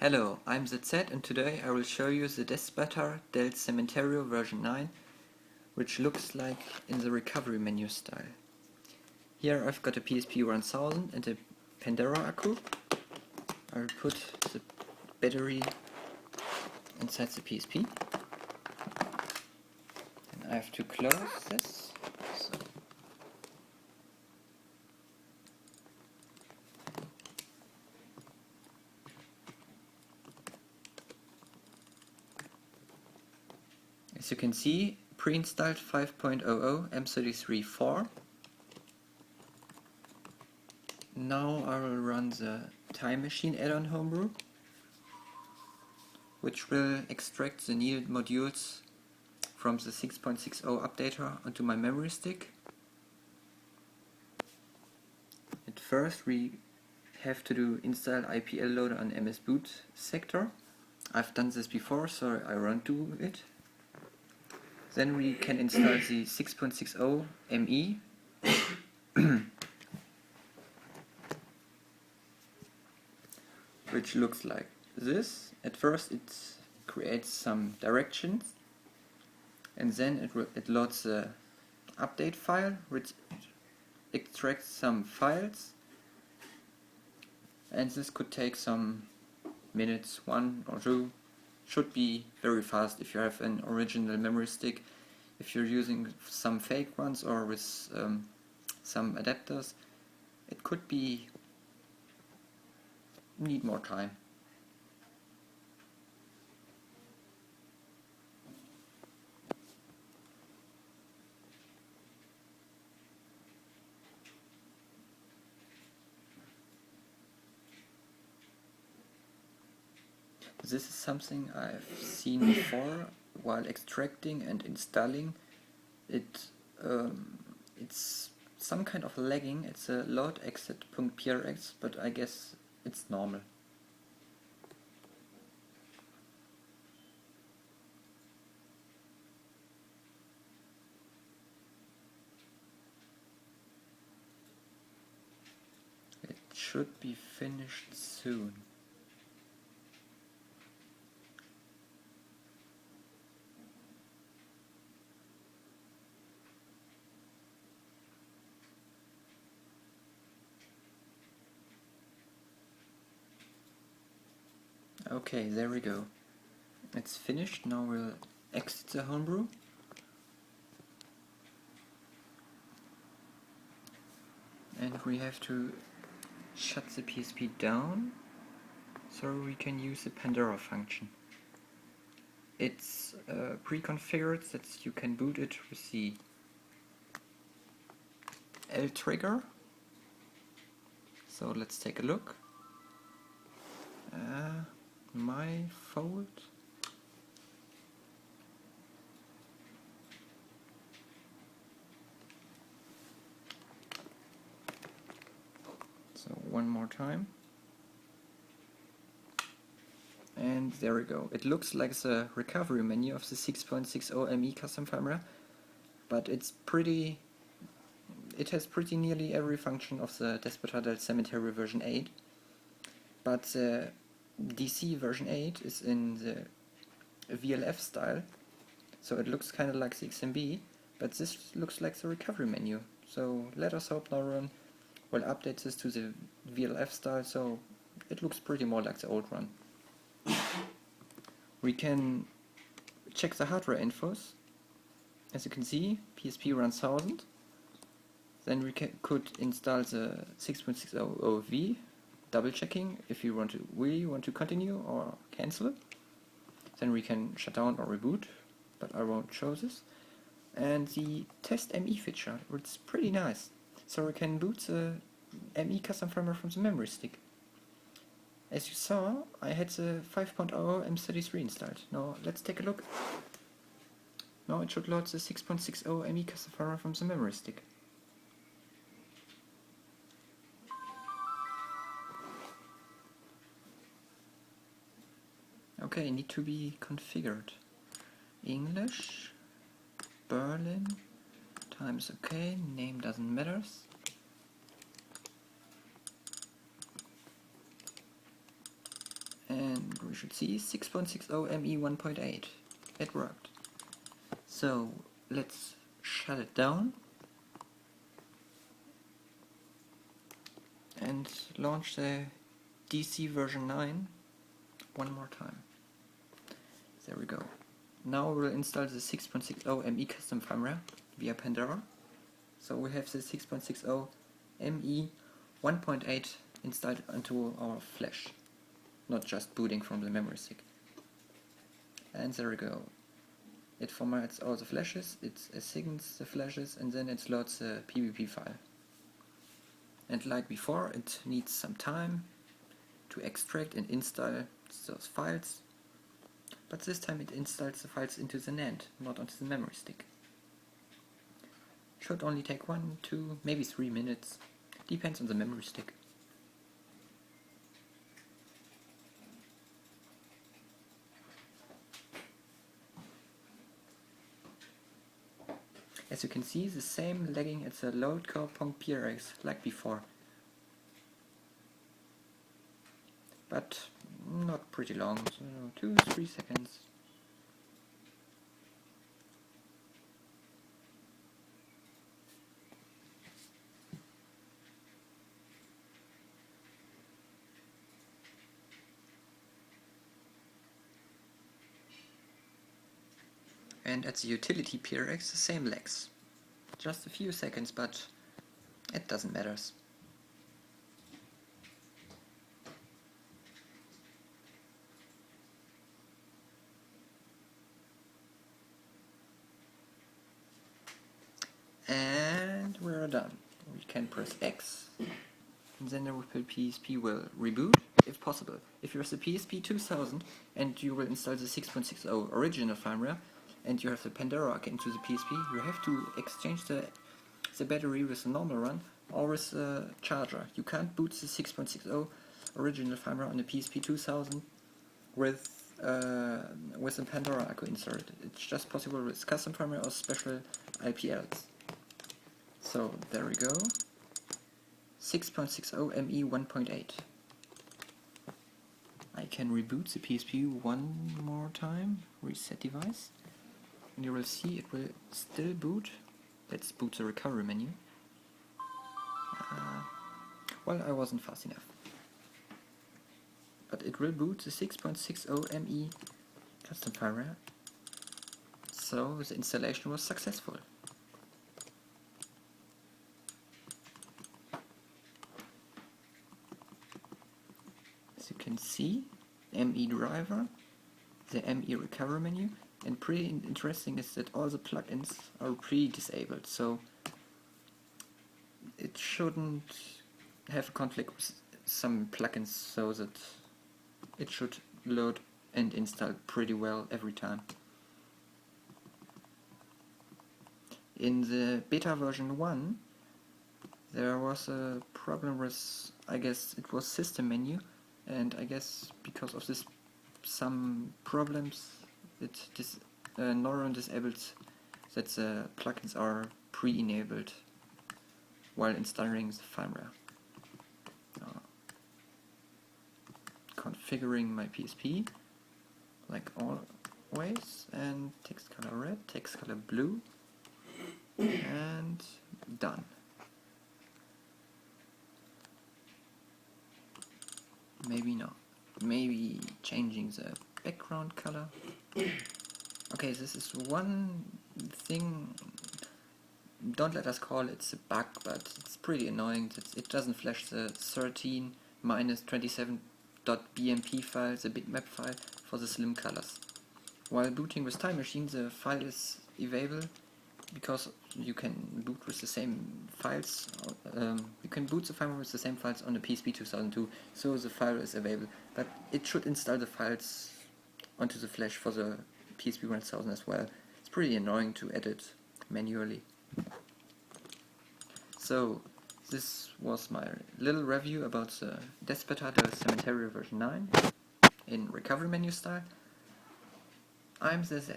Hello, I'm ZZ and today I will show you the Despertar del Cementerio version 9, which looks like in the recovery menu style. Here I've got a PSP 1000 and a Pandora Akku. I will put the battery inside the PSP. And I have to close this. So. As you can see, pre-installed 5.00 M33-4. Now I will run the Time Machine add-on homebrew, which will extract the needed modules from the 6.60 updater onto my memory stick. At first we have to do install IPL loader on MS boot sector. I've done this before, so I won't do it. Then we can install the 6.60 ME. Which looks like this. At first it creates some directions and then it loads the update file, which extracts some files, and this could take some minutes, 1 or 2. Should be very fast if you have an original memory stick. If you're using some fake ones or with some adapters, it could need more time. This is something I've seen before while extracting and installing. It's some kind of lagging. It's a load exit.prx, but I guess it's normal. It should be finished soon. Okay, there we go. It's finished. Now we'll exit the homebrew. And we have to shut the PSP down so we can use the Pandora function. It's pre-configured that you can boot it with the L trigger. So let's take a look. My fault. So one more time. And there we go. It looks like the recovery menu of the 6.60 ME custom firmware, but it has pretty nearly every function of the Despertar del Cementerio version 8. But the DC version 8 is in the VLF style, so it looks kind of like the XMB, but this looks like the recovery menu. So let us hope Neuron will update this to the VLF style, so it looks pretty more like the old one. We can check the hardware infos. As you can see, PSP 1000. Then we could install the 6.60 V, double checking if you really want to continue or cancel it. Then we can shut down or reboot, but I won't show this. And the test ME feature, which is pretty nice. So we can boot the ME custom firmware from the memory stick. As you saw, I had the 5.0 M33 installed. Now let's take a look. Now it should load the 6.60 ME custom firmware from the memory stick. Okay, need to be configured. English, Berlin, time's okay, name doesn't matter. And should see 6.60 ME 1.8. It worked. So let's shut it down and launch the DC version 9 one more time. There we go. Now we'll install the 6.60 ME custom firmware via Pandora. So we have the 6.60 ME 1.8 installed onto our flash, not just booting from the memory stick. And there we go. It formats all the flashes, it assigns the flashes, and then it loads the PBP file. And like before, it needs some time to extract and install those files, but this time it installs the files into the NAND, not onto the memory stick. Should only take 1, 2, maybe 3 minutes, depends on the memory stick. As you can see, the same lagging at the load core Pong PRX like before. But not pretty long, so 2-3 seconds. And at the utility PRX the same lags. Just a few seconds, but it doesn't matter. And we're done. We can press X, and then the PSP will reboot, if possible. If you have the PSP 2000 and you will install the 6.60 original firmware, and you have the Pandora into the PSP, you have to exchange the battery with the normal one or with the charger. You can't boot the 6.60 original firmware on the PSP 2000 with the Pandora Accu inserted. It's just possible with custom firmware or special IPLs. So there we go. 6.60 ME 1.8. I can reboot the PSP one more time, reset device, and you will see it will still boot. Let's boot the recovery menu. Well, I wasn't fast enough. But it will boot the 6.60 ME custom firmware, so the installation was successful. As you can see, ME driver, the ME recovery menu, and pretty interesting is that all the plugins are pre-disabled, so it shouldn't have a conflict with some plugins, so that it should load and install pretty well every time. In the beta version 1 there was a problem with, I guess it was system menu, and I guess because of this some problems it Neuron disabled that the plugins are pre-enabled while installing the firmware. Configuring my PSP like always, and text color red, text color blue, and done. Maybe not. Maybe changing the background color. Okay, this is one thing, don't let us call it a bug, but it's pretty annoying that it doesn't flash the 13-27.bmp file, the bitmap file, for the slim colors. While booting with Time Machine, the file is available because you can boot with the same files. You can boot the firmware with the same files on the PSP 2002, so the file is available. But it should install the files onto the flash for the PSP 1000 as well. It's pretty annoying to edit manually. So this was my little review about the Despertar del Cementerio version 9 in recovery menu style. I'm the Z.